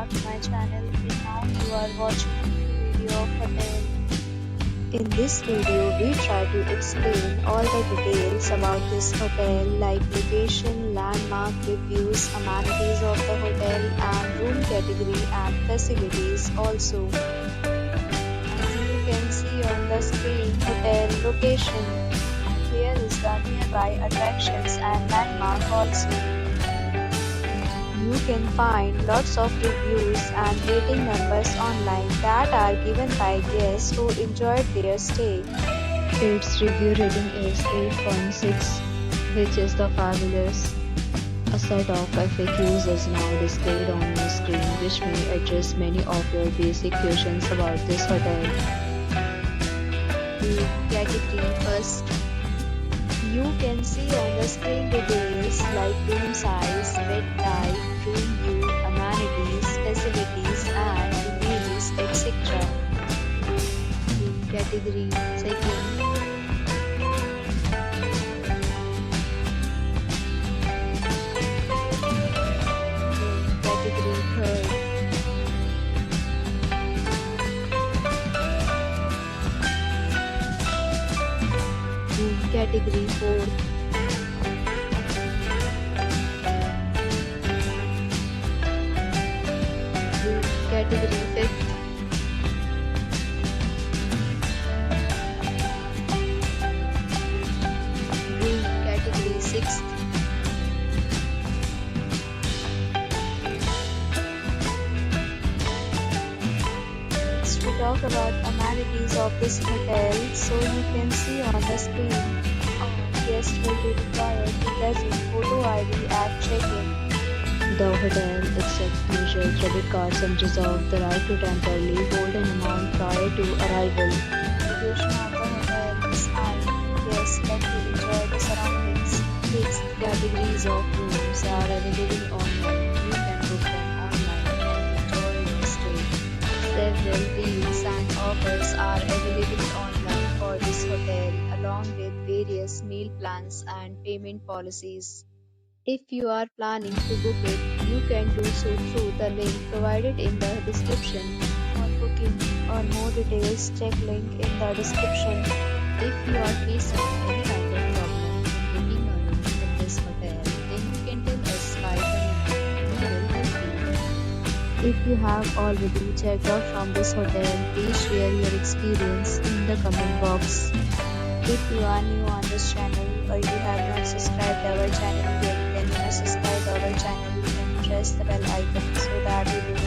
back to my channel, and now you are watching a new video of hotel. In this video, we try to explain all the details about this hotel like location, landmark, reviews, amenities of the hotel and room category and facilities also. As you can see on the screen, hotel location. Here is the nearby attractions and landmark also. You can find lots of reviews and rating numbers online that are given by guests who enjoyed their stay. Its review rating is 8.6, which is the fabulous. A set of FAQs is now displayed on your screen, which may address many of your basic questions about this hotel. Category first. You can see on the screen details like room size, bed type, room view, amenities, facilities and reviews, etc. Category second. Category third. Category 4th. Category 5th. Category 6th. Next we talk about amenities of this hotel, so you can see on the screen. Guests will be required to present photo ID at check-in. The hotel accepts major credit cards and reserves the right to temporarily hold an amount prior to arrival. Duration of the hotel is high. Guests like to enjoy the surroundings. Fixed categories of rooms are available online. You can book them online and enjoy your stay. Several deals and offers are available online for this hotel, along with various meal plans and payment policies. If you are planning to book it, you can do so through the link provided in the description. For booking or more details, check link in the description. If you are facing any kind of problem in booking a room in this hotel, then you can tell us by comment. We will help you. If you have already checked out from this hotel, please share your experience in the comment box. If you are new on this channel or you have not subscribed our channel yet, then you must subscribe our channel and press the bell icon so that you will